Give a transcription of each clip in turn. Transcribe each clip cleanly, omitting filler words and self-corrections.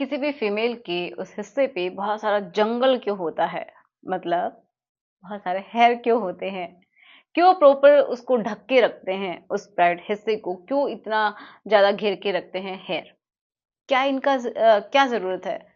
किसी भी फीमेल के उस हिस्से पे बहुत सारा जंगल क्यों होता है? मतलब बहुत सारे हेयर क्यों होते हैं? क्यों प्रॉपर उसको ढक के रखते हैं, उस प्राइवेट हिस्से को क्यों इतना ज़्यादा घेर के रखते हैं हेयर? क्या इनका क्या ज़रूरत है?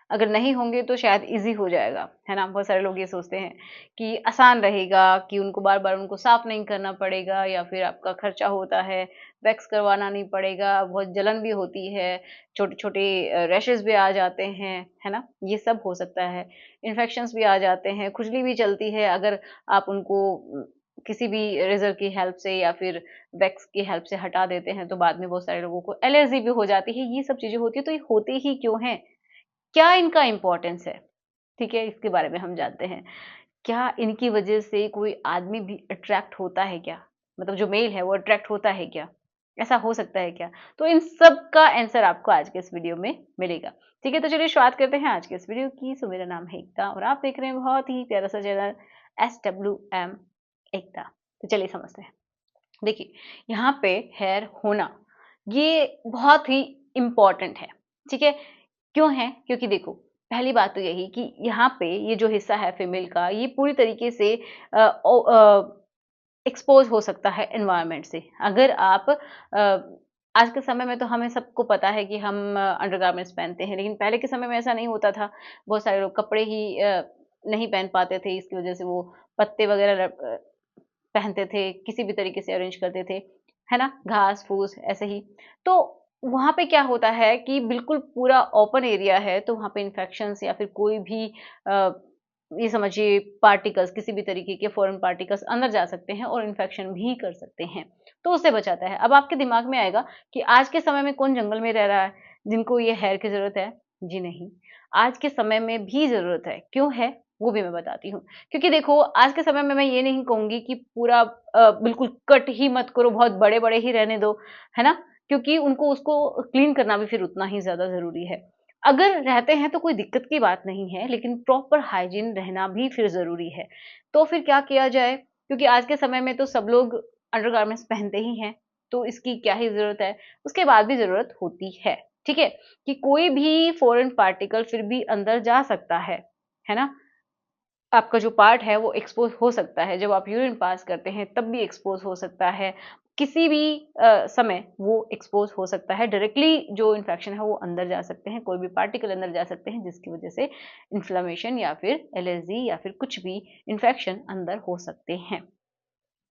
अगर नहीं होंगे तो शायद ईज़ी हो जाएगा, है ना? बहुत सारे लोग ये सोचते हैं कि आसान रहेगा कि उनको बार-बार उनको साफ नहीं करना पड़ेगा या फिर आपका खर्चा होता है, वैक्स करवाना नहीं पड़ेगा, बहुत जलन भी होती है, छोटे-छोटे रैशेज़ भी आ जाते हैं, है ना? ये सब हो सकता है। इन्फेक्शंस भी आ जाते हैं, खुजली भी चलती है अगर आप उनको किसी भी रेज़र की हेल्प से या फिर वैक्स की हेल्प से हटा देते हैं, तो बाद में बहुत सारे लोगों को एलर्जी भी हो जाती है। ये सब चीज़ें होती हैं, तो ये होते ही क्यों हैं? क्या इनका इम्पोर्टेंस है? ठीक है, इसके बारे में हम जानते हैं। क्या इनकी वजह से कोई आदमी भी अट्रैक्ट होता है क्या? मतलब जो मेल है वो अट्रैक्ट होता है क्या? ऐसा हो सकता है क्या? तो इन सब का आंसर आपको आज के इस वीडियो में मिलेगा। ठीक है, तो चलिए शुरुआत करते हैं आज के इस वीडियो की। सो मेरा नाम है एकता और आप देख रहे हैं बहुत ही प्यारा-सा चैनल SWM एकता। तो चलिए समझते हैं। देखिए, यहाँ पे हेयर होना, ये बहुत ही इम्पोर्टेंट है, ठीक है? क्यों है? क्योंकि देखो, पहली बात तो यही कि यहाँ पे ये जो हिस्सा है फीमेल का, ये पूरी तरीके से एक्सपोज़ हो सकता है एनवायरनमेंट से। अगर आप आज के समय में तो हमें सबको पता है कि हम अंडरगारमेंट्स पहनते हैं, लेकिन पहले के समय में ऐसा नहीं होता था। बहुत सारे लोग कपड़े ही नहीं पहन पाते थे, इसकी वजह से वो पत्ते वगैरह पहनते थे, किसी भी तरीके से अरेंज करते थे, है ना? घास-फूस ऐसे ही। तो वहाँ पे क्या होता है कि बिल्कुल पूरा ओपन एरिया है, तो वहाँ पे इन्फेक्शंस या फिर कोई भी अ, ये समझिए पार्टिकल्स किसी भी तरीके के फ़ॉरेन पार्टिकल्स अंदर जा सकते हैं और इन्फेक्शन भी कर सकते हैं, तो उससे बचाता है। अब आपके दिमाग में आएगा कि आज के समय में कौन जंगल में रह रहा है, जिनको ये हेयर की ज़रूरत है? जी नहीं, आज के समय में भी ज़रूरत है। क्यों है? वो भी मैं बताती हूँ। क्योंकि देखो आज के समय में मैं ये नहीं कहूँगी कि पूरा बिल्कुल कट ही मत करो, बहुत बड़े-बड़े ही रहने दो, है ना? क्योंकि उनको उसको क्लीन करना भी फिर उतना ही ज़्यादा ज़रूरी है। अगर रहते हैं तो कोई दिक्कत की बात नहीं है, लेकिन प्रॉपर हाइजीन रहना भी फिर ज़रूरी है। तो फिर क्या किया जाए? क्योंकि आज के समय में तो सब लोग अंडरगारमेंट्स पहनते ही हैं, तो इसकी क्या ही ज़रूरत है? उसके बाद भी ज़रूरत होती है, ठीक है? कि कोई भी फ़ॉरेन पार्टिकल फिर भी अंदर जा सकता है ना? आपका जो पार्ट है वो एक्सपोज़ हो सकता है, जब आप यूरिन पास करते हैं तब भी एक्सपोज़ हो सकता है। किसी भी समय वो एक्सपोज़ हो सकता है, डायरेक्टली जो इन्फेक्शन है वो अंदर जा सकते हैं, कोई भी पार्टिकल अंदर जा सकते हैं जिसकी वज़ह से इन्फ्लेमेशन या फिर एलर्जी या फिर कुछ भी इन्फेक्शन अंदर हो सकते हैं।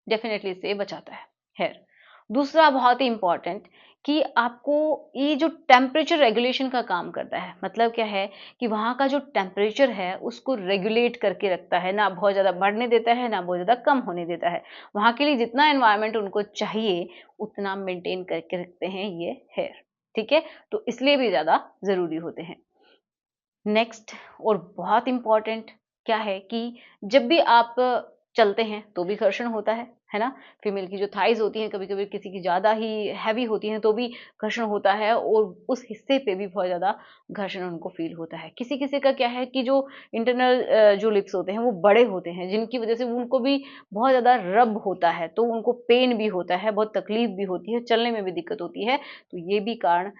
डेफ़िनेटली इससे बचाता है हेयर। दूसरा बहुत ही इम्पोर्टेंट कि आपको ये जो टेम्परेचर रेगुलेशन का काम करता है, मतलब क्या है कि वहाँ का जो टेम्परेचर है उसको रेगुलेट करके रखता है, ना बहुत ज़्यादा बढ़ने देता है, ना बहुत ज़्यादा कम होने देता है। वहाँ के लिए जितना एनवायरनमेंट उनको चाहिए, उतना मेंटेन करके रखते हैं ये हेयर, ठीक है? तो इसलिए भी ज़्यादा ज़रूरी होते हैं। नेक्स्ट और बहुत इम्पोर्टेंट क्या है कि जब भी आप चलते हैं तो भी घर्षण होता है ना? फीमेल की जो थाइज़ होती हैं कभी-कभी किसी की ज़्यादा ही हेवी होती हैं तो भी घर्षण होता है और उस हिस्से पे भी बहुत ज़्यादा घर्षण उनको फ़ील होता है। किसी-किसी का क्या है कि जो इंटरनल जो लिप्स होते हैं वो बड़े होते हैं जिनकी वज़ह से उनको भी बहुत ज़्यादा रब होता है, तो उनको पेन भी होता है, बहुत तकलीफ़ भी होती है, चलने में भी दिक्कत होती है। तो ये भी कारण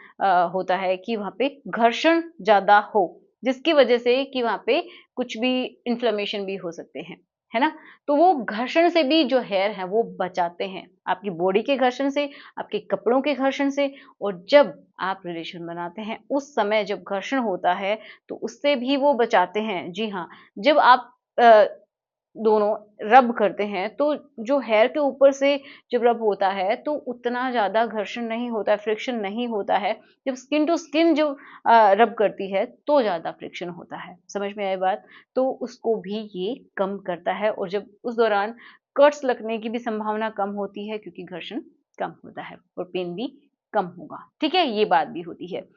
होता है कि वहाँ पे घर्षण ज़्यादा हो। जिसकी वजह से कि वहाँ पे कुछ भी इन्फ्लेमेशन भी हो सकते हैं, है ना? तो वो घर्षण से भी जो हेयर है वो बचाते हैं, आपकी बॉडी के घर्षण से, आपके कपड़ों के घर्षण से और जब आप रिलेशन बनाते हैं, उस समय जब घर्षण होता है, तो उससे भी वो बचाते हैं। जी हाँ, जब आप दोनों रब करते हैं, तो जो हेयर के ऊपर से जब रब होता है, तो उतना ज़्यादा घर्षण नहीं होता है, फ्रिक्शन नहीं होता है। जब स्किन टू स्किन जो रब करती है, तो ज़्यादा फ्रिक्शन होता है। समझ में आई बात? तो उसको भी ये कम करता है और जब उस दौरान कट्स लगने की भी संभावना कम होती है क्योंकि घर्षण कम होता है और पेन भी कम होगा। ठीक है? ये बात भी होती है।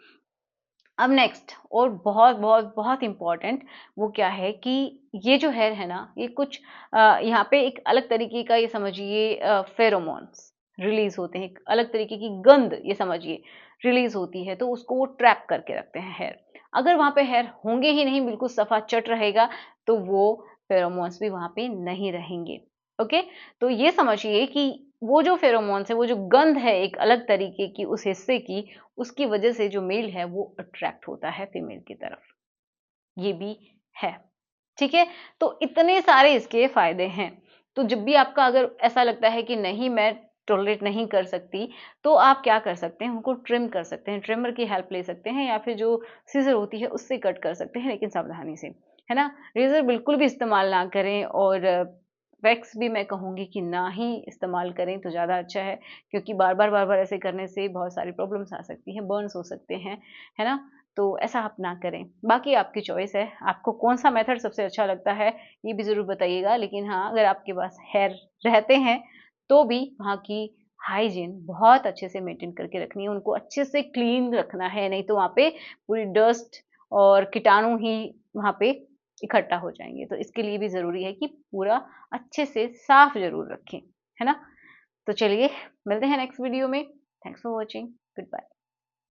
अब नेक्स्ट और बहुत बहुत इम्पोर्टेंट वो क्या है कि ये जो हेयर है ना, ये कुछ यहाँ पे एक अलग तरीके का ये समझिए फेरोमोन्स रिलीज़ होते हैं, एक अलग तरीके की गंध ये समझिए रिलीज़ होती है, तो उसको वो ट्रैप करके रखते हैं हेयर। अगर वहाँ पे हेयर होंगे ही नहीं, बिल्कुल सफ़ा चट रहेगा, तो वो फेरोमोन्स भी वहाँ पे नहीं रहेंगे। ओके? तो ये समझिए कि वो जो फेरोमोन्स है, वो जो गंध है एक अलग तरीके की उस हिस्से की, उसकी वजह से जो मेल है वो अट्रैक्ट होता है फीमेल की तरफ। ये भी है, ठीक है? तो इतने सारे इसके फ़ायदे हैं। तो जब भी आपका अगर ऐसा लगता है कि नहीं मैं टॉलरेट नहीं कर सकती, तो आप क्या कर सकते हैं, उनको ट्रिम कर सकते हैं, ट्रिमर की हेल्प ले सकते हैं या फिर जो सीज़र होती है उससे कट कर सकते हैं, लेकिन सावधानी से, है ना? रेज़र बिल्कुल भी इस्तेमाल ना करें और वैक्स भी मैं कहूँगी कि ना ही इस्तेमाल करें तो ज़्यादा अच्छा है, क्योंकि बार-बार ऐसे करने से बहुत सारी प्रॉब्लम्स आ सकती हैं, बर्न्स हो सकते हैं, है ना? तो ऐसा आप ना करें। बाकी आपकी चॉइस है, आपको कौन-सा मेथड सबसे अच्छा लगता है, ये भी ज़रूर बताइएगा। लेकिन हाँ, अगर आपके पास हेयर रहते हैं, तो भी वहाँ की हाइजीन बहुत अच्छे से मेंटेन करके रखनी है, उनको अच्छे से क्लीन रखना है, नहीं तो वहाँ पे पूरी डस्ट और कीटाणु ही वहाँ पे इकट्ठा हो जाएँगे। तो इसके लिए भी ज़रूरी है कि पूरा अच्छे से साफ ज़रूर रखें, है ना? तो चलिए मिलते हैं नेक्स्ट वीडियो में। Thanks for watching. Good bye.